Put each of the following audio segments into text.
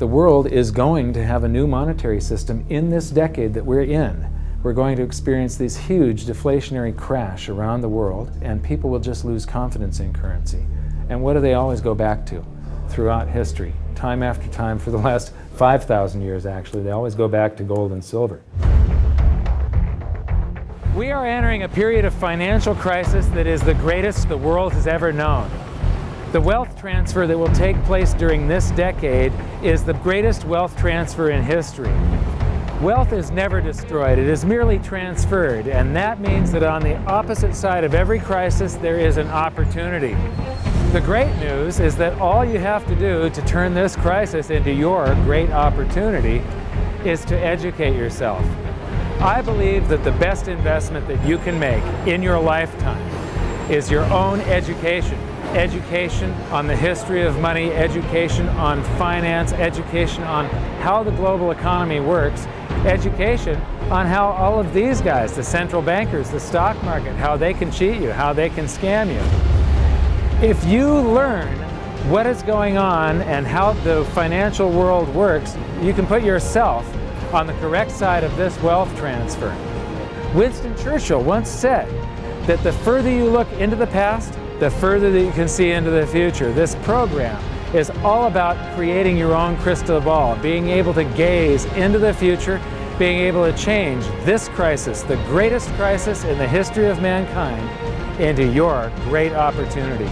The world is going to have a new monetary system in this decade that we're in. We're going to experience this huge deflationary crash around the world, and people will just lose confidence in currency. And what do they always go back to throughout history? Time after time, for the last 5,000 years actually, they always go back to gold and silver. We are entering a period of financial crisis that is the greatest the world has ever known. The wealth transfer that will take place during this decade is the greatest wealth transfer in history. Wealth is never destroyed, it is merely transferred, and that means that on the opposite side of every crisis there is an opportunity. The great news is that all you have to do to turn this crisis into your great opportunity is to educate yourself. I believe that the best investment that you can make in your lifetime is your own education. Education on the history of money, education on finance, education on how the global economy works, education on how all of these guys, the central bankers, the stock market, how they can cheat you, how they can scam you. If you learn what is going on and how the financial world works, you can put yourself on the correct side of this wealth transfer. Winston Churchill once said that the further you look into the past, the further that you can see into the future. This program is all about creating your own crystal ball, being able to gaze into the future, being able to change this crisis, the greatest crisis in the history of mankind, into your great opportunity.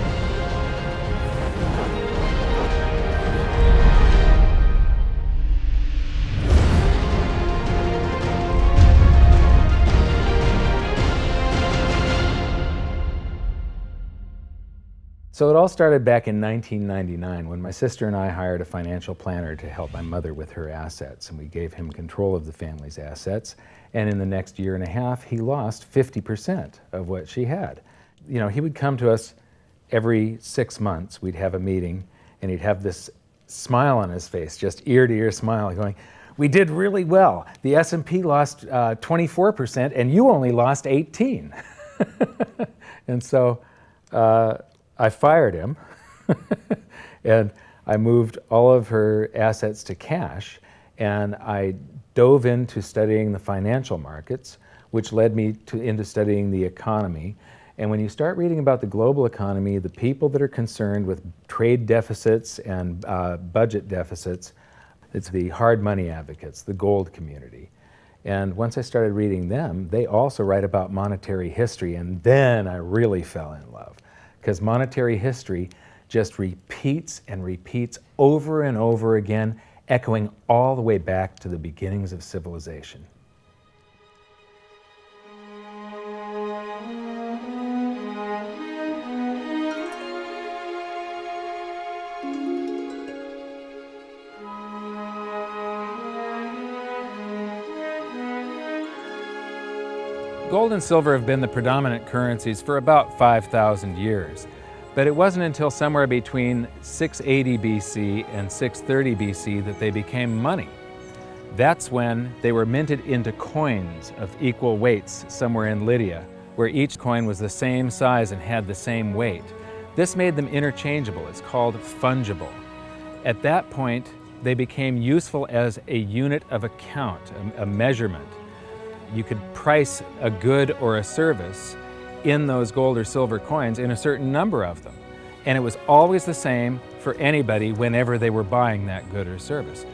So it all started back in 1999 when my sister and I hired a financial planner to help my mother with her assets, and we gave him control of the family's assets. And in the next year and a half, he lost 50% of what she had. You know, he would come to us every 6 months. We'd have a meeting, and he'd have this smile on his face, just ear-to-ear smile, going, "We did really well. The S&P lost 24%, and you only lost 18." And so I fired him and I moved all of her assets to cash, and I dove into studying the financial markets, which led me into studying the economy. And when you start reading about the global economy, the people that are concerned with trade deficits and budget deficits, it's the hard money advocates, the gold community. And once I started reading them, they also write about monetary history, and then I really fell in love. Because monetary history just repeats and repeats over and over again, echoing all the way back to the beginnings of civilization. Gold and silver have been the predominant currencies for about 5,000 years, but it wasn't until somewhere between 680 BC and 630 BC that they became money. That's when they were minted into coins of equal weights somewhere in Lydia, where each coin was the same size and had the same weight. This made them interchangeable. It's called fungible. At that point, they became useful as a unit of account, a measurement. You could price a good or a service in those gold or silver coins in a certain number of them. And it was always the same for anybody whenever they were buying that good or service.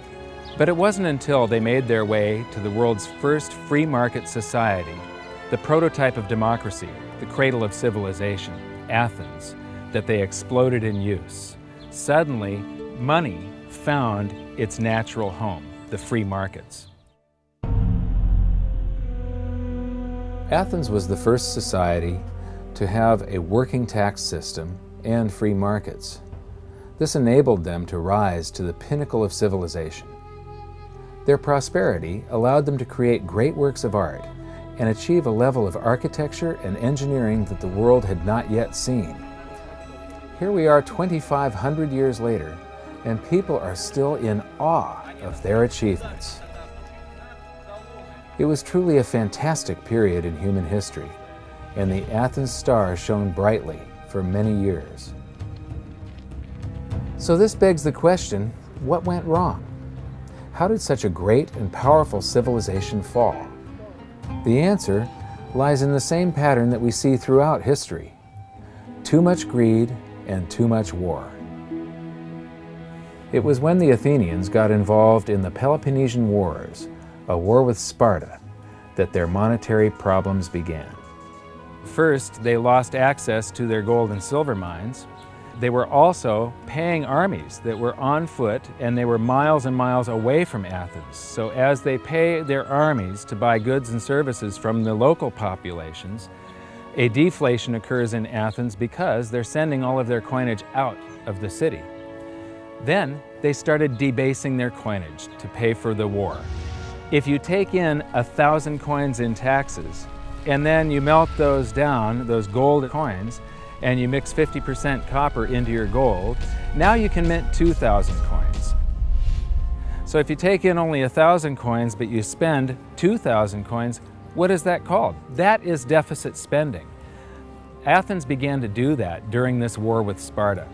But it wasn't until they made their way to the world's first free market society, the prototype of democracy, the cradle of civilization, Athens, that they exploded in use. Suddenly, money found its natural home, the free markets. Athens was the first society to have a working tax system and free markets. This enabled them to rise to the pinnacle of civilization. Their prosperity allowed them to create great works of art and achieve a level of architecture and engineering that the world had not yet seen. Here we are 2,500 years later, and people are still in awe of their achievements. It was truly a fantastic period in human history, and the Athens star shone brightly for many years. So this begs the question, what went wrong? How did such a great and powerful civilization fall? The answer lies in the same pattern that we see throughout history: too much greed and too much war. It was when the Athenians got involved in the Peloponnesian Wars, a war with Sparta, that their monetary problems began. First, they lost access to their gold and silver mines. They were also paying armies that were on foot, and they were miles and miles away from Athens. So as they pay their armies to buy goods and services from the local populations, a deflation occurs in Athens because they're sending all of their coinage out of the city. Then they started debasing their coinage to pay for the war. If you take in 1,000 coins in taxes, and then you melt those down, those gold coins, and you mix 50% copper into your gold, now you can mint 2,000 coins. So if you take in only 1,000 coins, but you spend 2,000 coins, what is that called? That is deficit spending. Athens began to do that during this war with Sparta.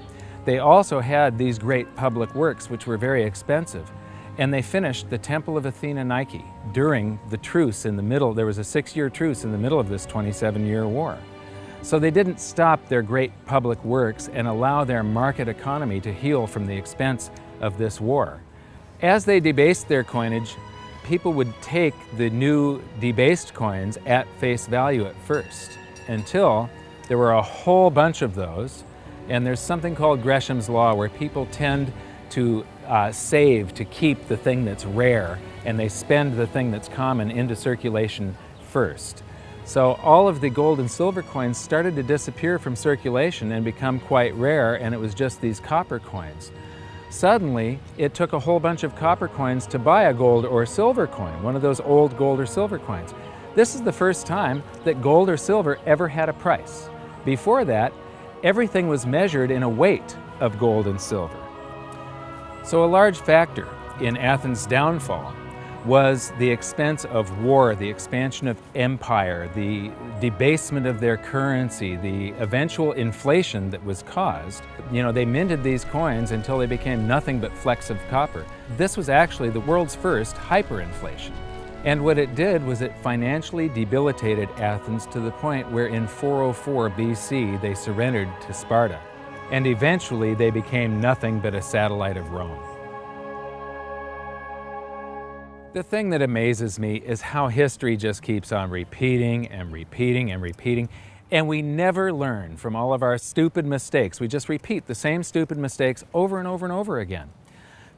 They also had these great public works, which were very expensive, and they finished the Temple of Athena Nike during the truce in the middle. There was a 6-year truce in the middle of this 27-year war. So they didn't stop their great public works and allow their market economy to heal from the expense of this war. As they debased their coinage, people would take the new debased coins at face value at first, until there were a whole bunch of those. And there's something called Gresham's Law, where people tend to save to keep the thing that's rare, and they spend the thing that's common into circulation first. So all of the gold and silver coins started to disappear from circulation and become quite rare, and it was just these copper coins. Suddenly, it took a whole bunch of copper coins to buy a gold or silver coin, one of those old gold or silver coins. This is the first time that gold or silver ever had a price. Before that, everything was measured in a weight of gold and silver. So a large factor in Athens' downfall was the expense of war, the expansion of empire, the debasement of their currency, the eventual inflation that was caused. You know, they minted these coins until they became nothing but flecks of copper. This was actually the world's first hyperinflation. And what it did was it financially debilitated Athens to the point where in 404 BC they surrendered to Sparta. And eventually they became nothing but a satellite of Rome. The thing that amazes me is how history just keeps on repeating and repeating and repeating, and we never learn from all of our stupid mistakes. We just repeat the same stupid mistakes over and over and over again.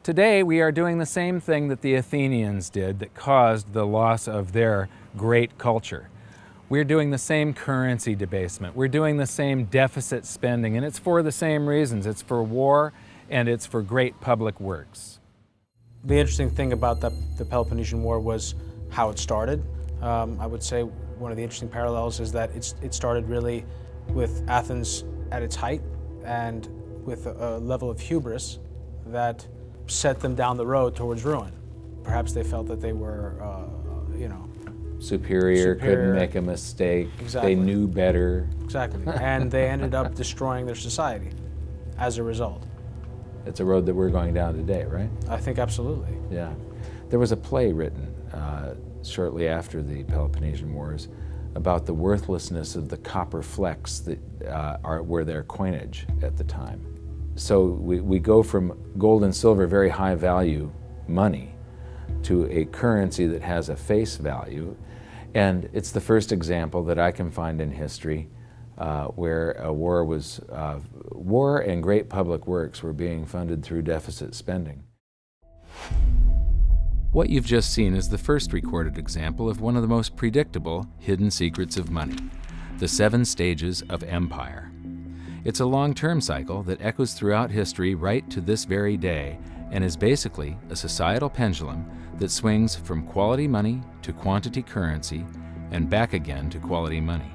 Today we are doing the same thing that the Athenians did that caused the loss of their great culture. We're doing the same currency debasement. We're doing the same deficit spending, and it's for the same reasons. It's for war and it's for great public works. The interesting thing about the Peloponnesian War was how it started. I would say one of the interesting parallels is that it started really with Athens at its height and with a level of hubris that set them down the road towards ruin. Perhaps they felt that they were, Superior, couldn't make a mistake. Exactly. They knew better. Exactly. And they ended up destroying their society as a result. It's a road that we're going down today, right? I think absolutely. Yeah. There was a play written shortly after the Peloponnesian Wars about the worthlessness of the copper flecks that were their coinage at the time. So we go from gold and silver, very high value money, to a currency that has a face value. And it's the first example that I can find in history where a war and great public works were being funded through deficit spending. What you've just seen is the first recorded example of one of the most predictable hidden secrets of money, the 7 stages of empire. It's a long-term cycle that echoes throughout history right to this very day and is basically a societal pendulum that swings from quality money to quantity currency and back again to quality money.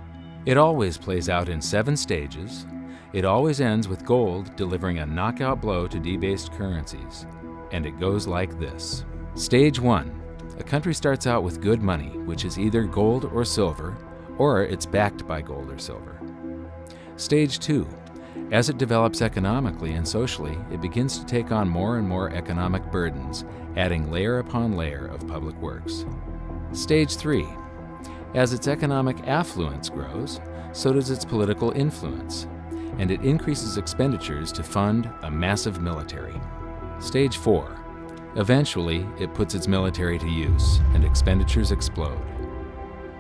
It always plays out in 7 stages. It always ends with gold delivering a knockout blow to debased currencies. And it goes like this. Stage 1. A country starts out with good money, which is either gold or silver, or it's backed by gold or silver. Stage 2. As it develops economically and socially, it begins to take on more and more economic burdens, adding layer upon layer of public works. Stage 3. As its economic affluence grows, so does its political influence, and it increases expenditures to fund a massive military. Stage 4. Eventually, it puts its military to use, and expenditures explode.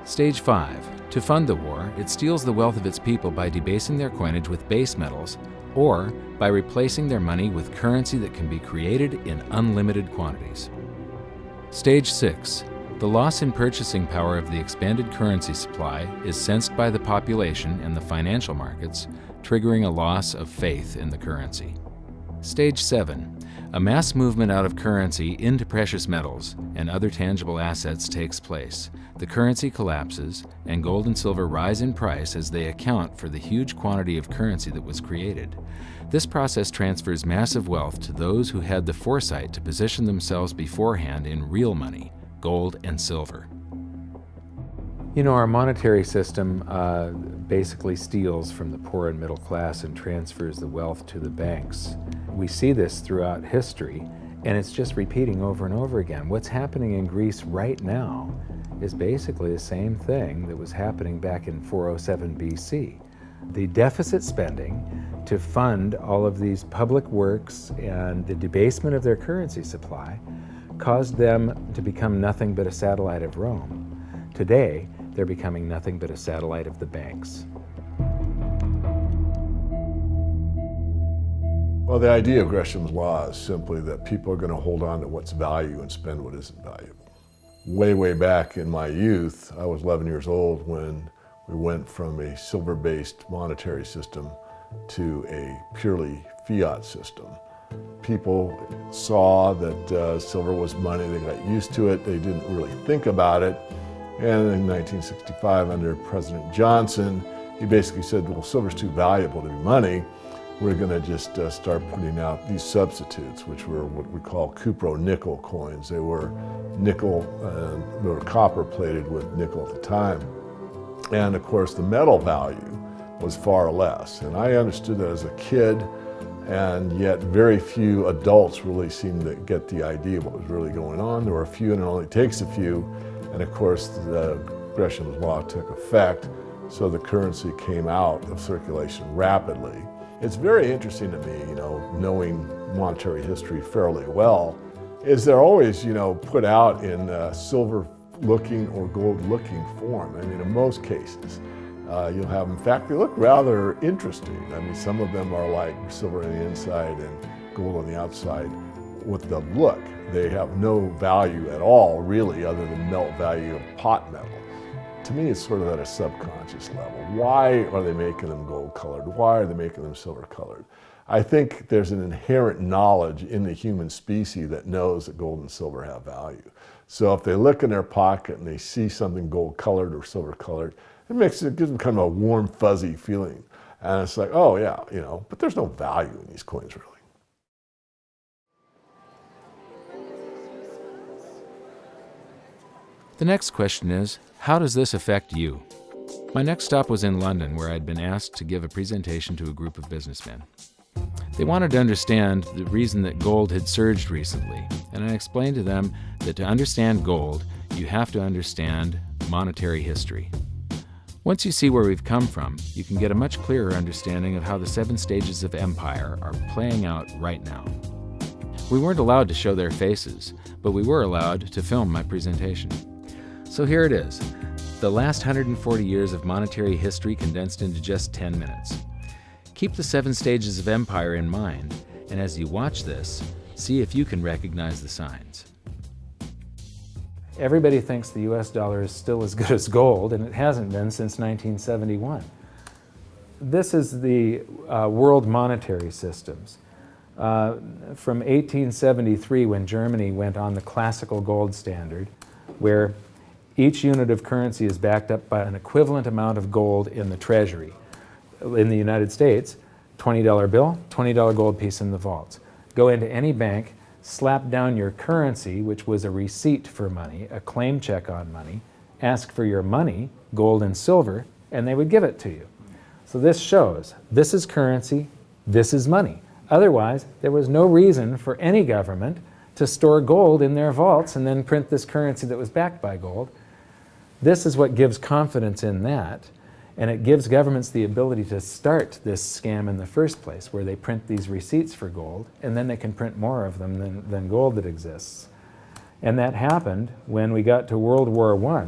Stage 5. To fund the war, it steals the wealth of its people by debasing their coinage with base metals, or by replacing their money with currency that can be created in unlimited quantities. Stage 6. The loss in purchasing power of the expanded currency supply is sensed by the population and the financial markets, triggering a loss of faith in the currency. Stage 7. A mass movement out of currency into precious metals and other tangible assets takes place. The currency collapses, and gold and silver rise in price as they account for the huge quantity of currency that was created. This process transfers massive wealth to those who had the foresight to position themselves beforehand in real money, gold and silver. You know, our monetary system basically steals from the poor and middle class and transfers the wealth to the banks. We see this throughout history, and it's just repeating over and over again. What's happening in Greece right now is basically the same thing that was happening back in 407 BC. The deficit spending to fund all of these public works and the debasement of their currency supply caused them to become nothing but a satellite of Rome. Today, they're becoming nothing but a satellite of the banks. Well, the idea of Gresham's law is simply that people are going to hold on to what's value and spend what isn't valuable. Way back in my youth, I was 11 years old when we went from a silver-based monetary system to a purely fiat system. People saw that silver was money, they got used to it, they didn't really think about it. And in 1965, under President Johnson, he basically said, well, silver's too valuable to be money. We're going to just start putting out these substitutes, which were what we call cupro-nickel coins. They were nickel, they were copper plated with nickel at the time. And of course, the metal value was far less. And I understood that as a kid, and yet very few adults really seemed to get the idea of what was really going on. There were a few, and it only takes a few. And of course, Gresham's law took effect, so the currency came out of circulation rapidly. It's very interesting to me, knowing monetary history fairly well, is they're always, put out in silver-looking or gold-looking form. I mean, in most cases, you'll have, in fact, they look rather interesting. I mean, some of them are like silver on the inside and gold on the outside. With the look, they have no value at all, really, other than melt value of pot metal. To me, it's sort of at a subconscious level. Why are they making them gold colored? Why are they making them silver colored? I think there's an inherent knowledge in the human species that knows that gold and silver have value. So if they look in their pocket and they see something gold colored or silver colored, it gives them kind of a warm, fuzzy feeling. And it's like, oh yeah, but there's no value in these coins, really. The next question is, how does this affect you? My next stop was in London, where I'd been asked to give a presentation to a group of businessmen. They wanted to understand the reason that gold had surged recently, and I explained to them that to understand gold, you have to understand monetary history. Once you see where we've come from, you can get a much clearer understanding of how the 7 stages of empire are playing out right now. We weren't allowed to show their faces, but we were allowed to film my presentation. So here it is, the last 140 years of monetary history condensed into just 10 minutes. Keep the 7 stages of empire in mind, and as you watch this, see if you can recognize the signs. Everybody thinks the US dollar is still as good as gold, and it hasn't been since 1971. This is the world monetary systems. From 1873, when Germany went on the classical gold standard, where each unit of currency is backed up by an equivalent amount of gold in the treasury. In the United States, $20 bill, $20 gold piece in the vaults. Go into any bank, slap down your currency, which was a receipt for money, a claim check on money, ask for your money, gold and silver, and they would give it to you. So this shows this is currency, this is money. Otherwise, there was no reason for any government to store gold in their vaults and then print this currency that was backed by gold. This is what gives confidence in that, and it gives governments the ability to start this scam in the first place, where they print these receipts for gold, and then they can print more of them than gold that exists. And that happened when we got to World War I,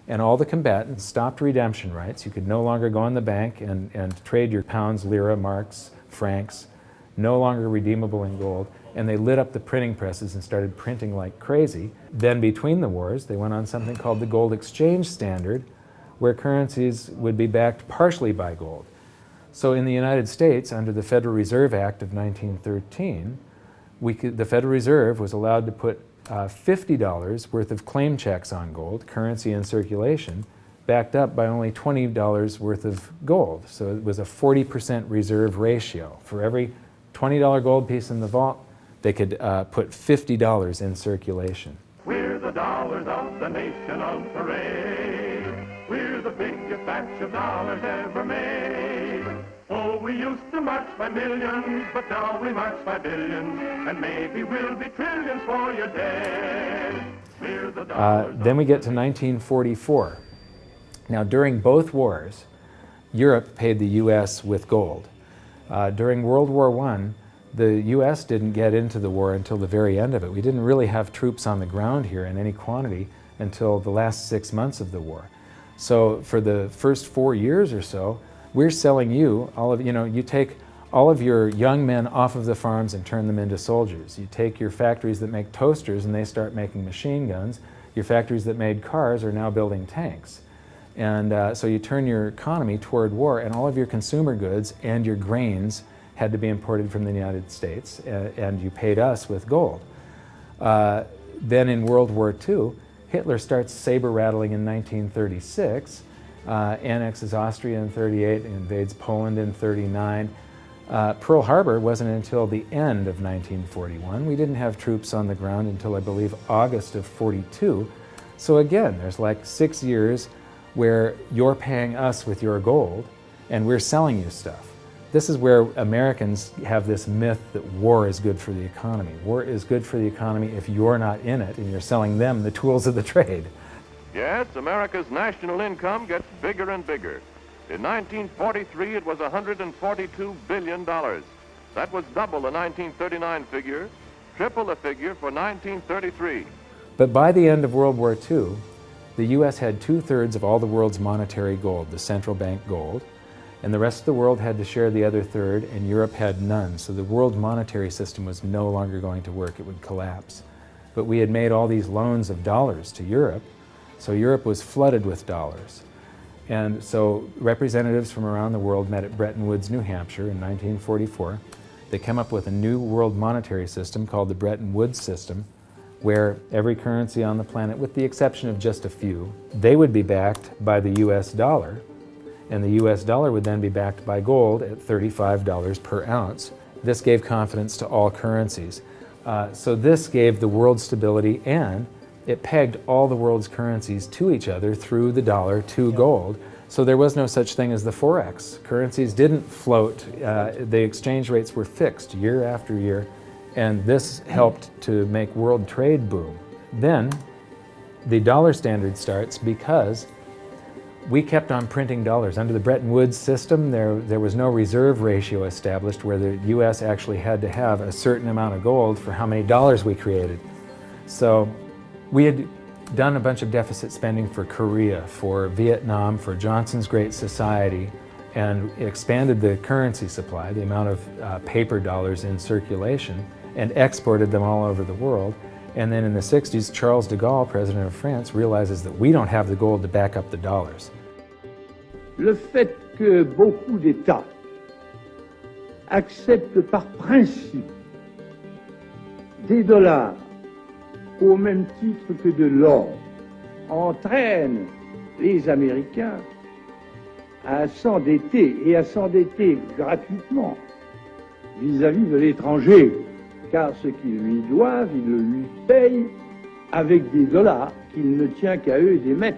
and all the combatants stopped redemption rights. You could no longer go in the bank and trade your pounds, lira, marks, francs, no longer redeemable in gold, and they lit up the printing presses and started printing like crazy. Then between the wars, they went on something called the gold exchange standard, where currencies would be backed partially by gold. So in the United States, under the Federal Reserve Act of 1913, the Federal Reserve was allowed to put $50 worth of claim checks on gold, currency in circulation, backed up by only $20 worth of gold. So it was a 40% reserve ratio. For every $20 gold piece in the vault, they could put $50 in circulation. We're the dollars of the nation on parade. We're the biggest batch of dollars ever made. Oh, we used to march by millions, but now we march by billions, and maybe we'll be trillions for your dead. We're the dollars. Then we get to 1944. Now, during both wars, Europe paid the U.S. with gold. During World War I, the U.S. didn't get into the war until the very end of it. We didn't really have troops on the ground here in any quantity until the last 6 months of the war. So for the first 4 years or so, we're selling you you take all of your young men off of the farms and turn them into soldiers. You take your factories that make toasters and they start making machine guns. Your factories that made cars are now building tanks. And so you turn your economy toward war, and all of your consumer goods and your grains had to be imported from the United States, and you paid us with gold. Then in World War II, Hitler starts saber rattling in 1936, annexes Austria in 38, invades Poland in 39. Pearl Harbor wasn't until the end of 1941. We didn't have troops on the ground until, I believe, August of 42. So again, there's like 6 years where you're paying us with your gold and we're selling you stuff. This is where Americans have this myth that war is good for the economy. War is good for the economy if you're not in it and you're selling them the tools of the trade. Yes, America's national income gets bigger and bigger. In 1943, it was $142 billion. That was double the 1939 figure, triple the figure for 1933. But by the end of World War II, the U.S. had 2/3 of all the world's monetary gold, the central bank gold, and the rest of the world had to share the other third, and Europe had none. So the world monetary system was no longer going to work. It would collapse. But we had made all these loans of dollars to Europe, so Europe was flooded with dollars. And so representatives from around the world met at Bretton Woods, New Hampshire in 1944. They came up with a new world monetary system called the Bretton Woods system, where every currency on the planet, with the exception of just a few, they would be backed by the US dollar, and the US dollar would then be backed by gold at $35 per ounce. This gave confidence to all currencies. So this gave the world stability, and it pegged all the world's currencies to each other through the dollar to gold. So there was no such thing as the Forex. Currencies didn't float. The exchange rates were fixed year after year, and this helped to make world trade boom. Then the dollar standard starts because we kept on printing dollars. Under the Bretton Woods system, there was no reserve ratio established where the US actually had to have a certain amount of gold for how many dollars we created. So we had done a bunch of deficit spending for Korea, for Vietnam, for Johnson's Great Society, and expanded the currency supply, the amount of paper dollars in circulation, and exported them all over the world. And then in the 60s, Charles de Gaulle, president of France, realizes that we don't have the gold to back up the dollars. Le fait que beaucoup d'États acceptent par principe des dollars au même titre que de l'or entraîne les Américains à s'endetter et à s'endetter gratuitement vis-à-vis de l'étranger, car ce qu'ils lui doivent, ils le lui payent avec des dollars qu'il ne tient qu'à eux d'émettre.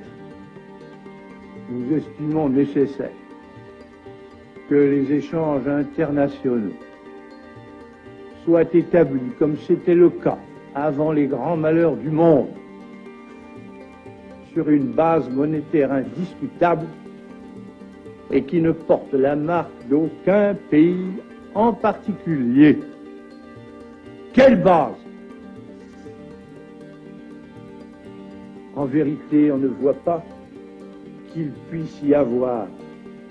Nous estimons nécessaire que les échanges internationaux soient établis comme c'était le cas avant les grands malheurs du monde, sur une base monétaire indiscutable et qui ne porte la marque d'aucun pays en particulier. Quelle base? En vérité, on ne voit pas qu'il puisse y avoir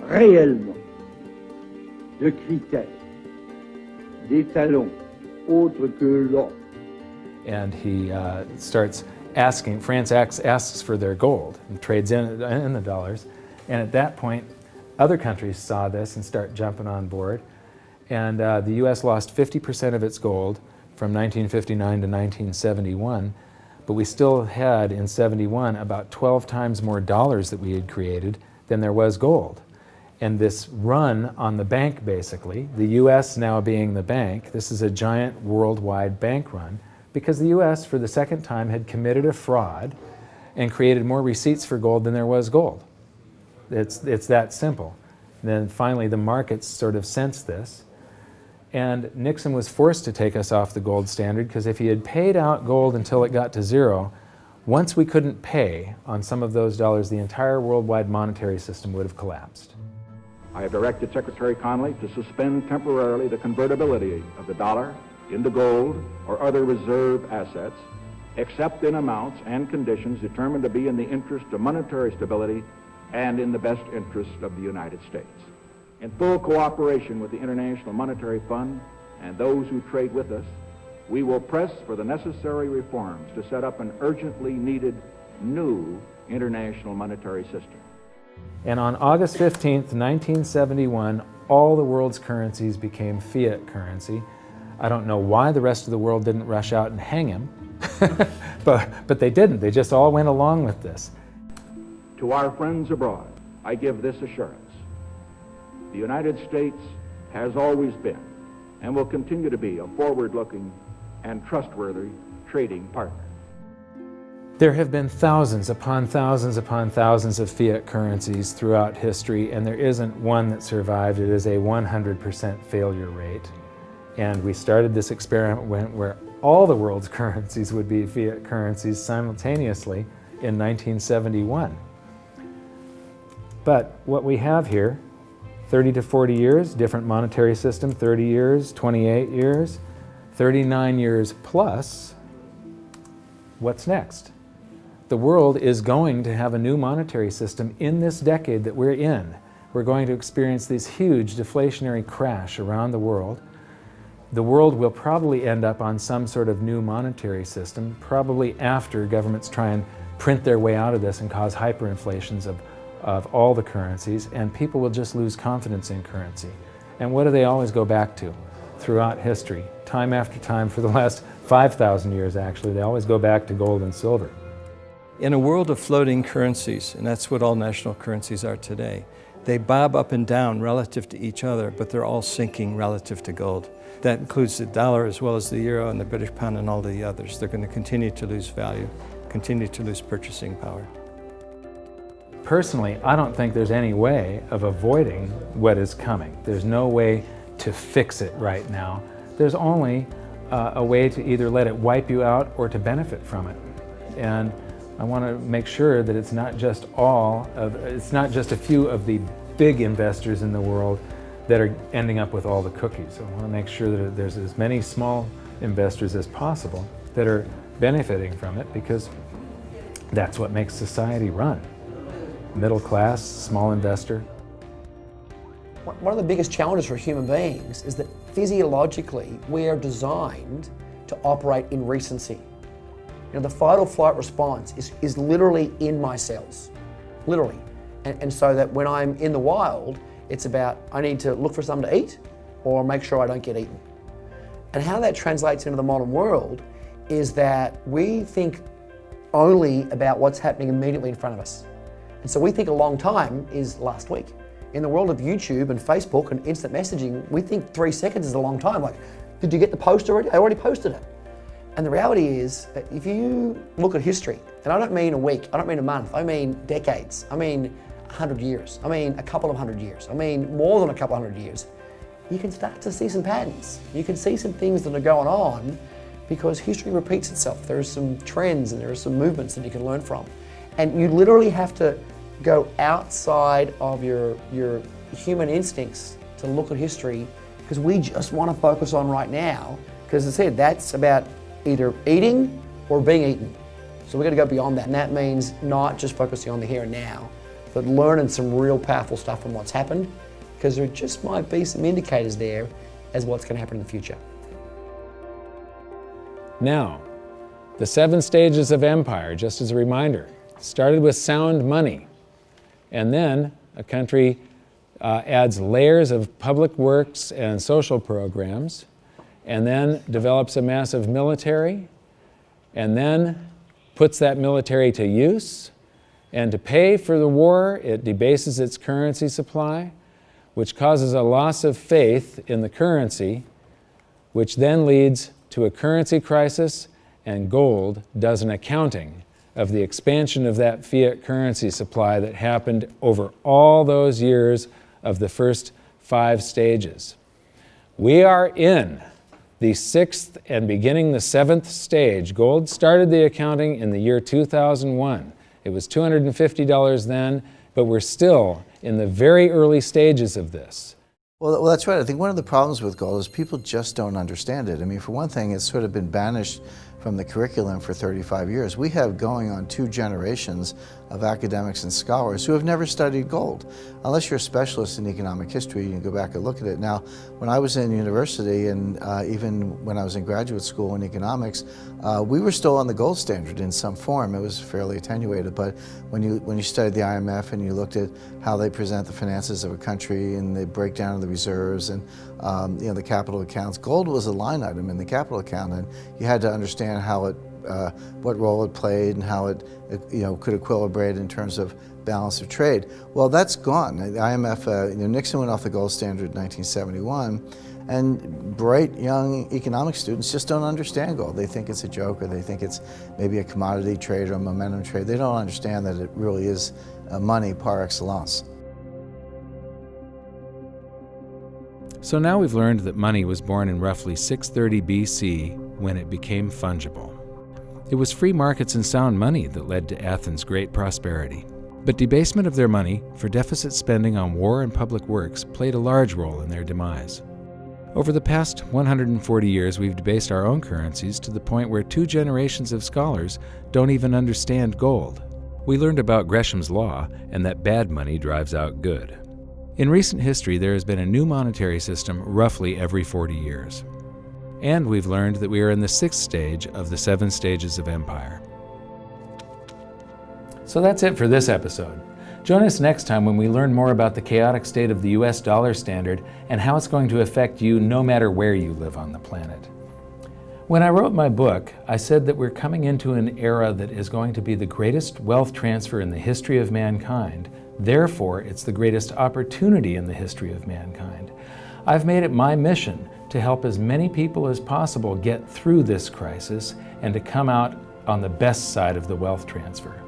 réellement de critères, d'étalons autres que l'or. And he starts asking, France asks for their gold and trades in the dollars. And at that point, other countries saw this and start jumping on board. And the US lost 50% of its gold from 1959 to 1971. But we still had, in 71, about 12 times more dollars that we had created than there was gold. And this run on the bank, basically, the US now being the bank, this is a giant worldwide bank run, because the US, for the second time, had committed a fraud and created more receipts for gold than there was gold. It's that simple. And then finally, the markets sort of sensed this. And Nixon was forced to take us off the gold standard, because if he had paid out gold until it got to zero, once we couldn't pay on some of those dollars, the entire worldwide monetary system would have collapsed. I have directed Secretary Connally to suspend temporarily the convertibility of the dollar into gold or other reserve assets, except in amounts and conditions determined to be in the interest of monetary stability and in the best interest of the United States. In full cooperation with the International Monetary Fund and those who trade with us, we will press for the necessary reforms to set up an urgently needed new international monetary system. And on August 15th, 1971, all the world's currencies became fiat currency. I don't know why the rest of the world didn't rush out and hang him, but they didn't. They just all went along with this. To our friends abroad, I give this assurance. The United States has always been and will continue to be a forward-looking and trustworthy trading partner. There have been thousands upon thousands upon thousands of fiat currencies throughout history, and there isn't one that survived. It is a 100% failure rate. And we started this experiment where all the world's currencies would be fiat currencies simultaneously in 1971. But what we have here, 30 to 40 years, different monetary system, 30 years, 28 years, 39 years plus, what's next? The world is going to have a new monetary system in this decade that we're in. We're going to experience this huge deflationary crash around the world. The world will probably end up on some sort of new monetary system, probably after governments try and print their way out of this and cause hyperinflations of all the currencies, and people will just lose confidence in currency. And what do they always go back to throughout history? Time after time, for the last 5,000 years actually, they always go back to gold and silver. In a world of floating currencies, and that's what all national currencies are today, they bob up and down relative to each other, but they're all sinking relative to gold. That includes the dollar as well as the euro and the British pound and all the others. They're going to continue to lose value, continue to lose purchasing power. Personally, I don't think there's any way of avoiding what is coming. There's no way to fix it right now. There's only a way to either let it wipe you out or to benefit from it. And I want to make sure that it's not just a few of the big investors in the world that are ending up with all the cookies. I want to make sure that there's as many small investors as possible that are benefiting from it, because that's what makes society run. Middle class, small investor. One of the biggest challenges for human beings is that physiologically we are designed to operate in recency. You know, the fight or flight response is literally in my cells, literally. And so that when I'm in the wild, it's about I need to look for something to eat or make sure I don't get eaten. And how that translates into the modern world is that we think only about what's happening immediately in front of us. And so we think a long time is last week. In the world of YouTube and Facebook and instant messaging, we think 3 seconds is a long time. Like, did you get the post already? I already posted it. And the reality is that if you look at history, and I don't mean a week, I don't mean a month, I mean decades, I mean 100 years, I mean a couple of 100 years, I mean more than a couple 100 years, you can start to see some patterns. You can see some things that are going on because history repeats itself. There are some trends and there are some movements that you can learn from. And you literally have to go outside of your human instincts to look at history, because we just want to focus on right now, because as I said, that's about either eating or being eaten. So we've got to go beyond that, and that means not just focusing on the here and now, but learning some real powerful stuff from what's happened, because there just might be some indicators there as what's going to happen in the future. Now, the 7 stages of empire, just as a reminder, started with sound money, and then a country adds layers of public works and social programs, and then develops a massive military, and then puts that military to use, and to pay for the war, it debases its currency supply, which causes a loss of faith in the currency, which then leads to a currency crisis, and gold does an accounting of the expansion of that fiat currency supply that happened over all those years of the first 5 stages. We are in the 6th and beginning the 7th stage. Gold started the accounting in the year 2001. It was $250 then, but we're still in the very early stages of this. Well, that's right. I think one of the problems with gold is people just don't understand it. I mean, for one thing, it's sort of been banished from the curriculum for 35 years. We have going on 2 generations of academics and scholars who have never studied gold. Unless you're a specialist in economic history, you can go back and look at it. Now, when I was in university and even when I was in graduate school in economics, we were still on the gold standard in some form. It was fairly attenuated, but when you studied the IMF and you looked at how they present the finances of a country and the breakdown of the reserves and the capital accounts, gold was a line item in the capital account, and you had to understand how it, what role it played and how it could equilibrate in terms of balance of trade. Well, that's gone. The IMF, Nixon went off the gold standard in 1971, and bright young economic students just don't understand gold. They think it's a joke, or they think it's maybe a commodity trade or a momentum trade. They don't understand that it really is money par excellence. So now we've learned that money was born in roughly 630 BC when it became fungible. It was free markets and sound money that led to Athens' great prosperity. But debasement of their money for deficit spending on war and public works played a large role in their demise. Over the past 140 years, we've debased our own currencies to the point where 2 generations of scholars don't even understand gold. We learned about Gresham's law and that bad money drives out good. In recent history, there has been a new monetary system roughly every 40 years. And we've learned that we are in the 6th stage of the 7 stages of empire. So that's it for this episode. Join us next time when we learn more about the chaotic state of the US dollar standard and how it's going to affect you no matter where you live on the planet. When I wrote my book, I said that we're coming into an era that is going to be the greatest wealth transfer in the history of mankind. Therefore, it's the greatest opportunity in the history of mankind. I've made it my mission to help as many people as possible get through this crisis and to come out on the best side of the wealth transfer.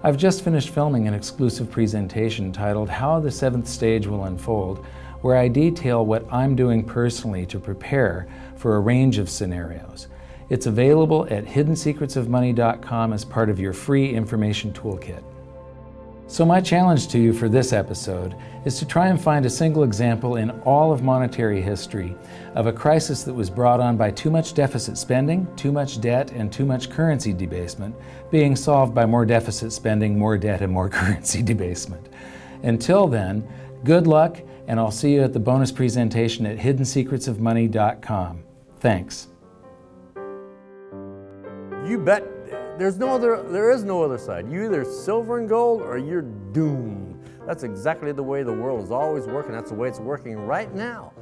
I've just finished filming an exclusive presentation titled How the 7th Stage Will Unfold, where I detail what I'm doing personally to prepare for a range of scenarios. It's available at hiddensecretsofmoney.com as part of your free information toolkit. So my challenge to you for this episode is to try and find a single example in all of monetary history of a crisis that was brought on by too much deficit spending, too much debt, and too much currency debasement being solved by more deficit spending, more debt, and more currency debasement. Until then, good luck, and I'll see you at the bonus presentation at hiddensecretsofmoney.com. Thanks. You bet. There is no other side. You're either silver and gold or you're doomed. That's exactly the way the world is always working. That's the way it's working right now.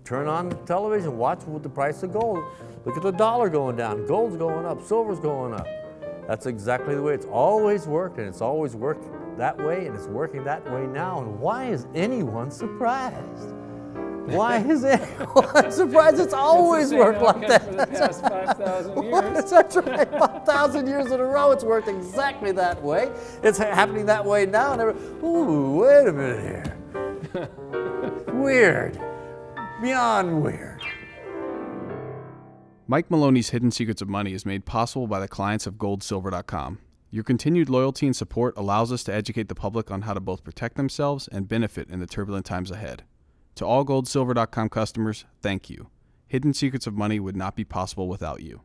Turn on the television, watch with the price of gold. Look at the dollar going down, gold's going up, silver's going up. That's exactly the way it's always worked, and it's always worked that way, and it's working that way now. And why is anyone surprised? Why is it? Well, I'm surprised it's always worked like that. For the past 5,000 years. That's right, 5,000 years in a row, it's worked exactly that way. It's happening that way now. And ooh, wait a minute here. Weird. Beyond weird. Mike Maloney's Hidden Secrets of Money is made possible by the clients of goldsilver.com. Your continued loyalty and support allows us to educate the public on how to both protect themselves and benefit in the turbulent times ahead. To all goldsilver.com customers, thank you. Hidden Secrets of Money would not be possible without you.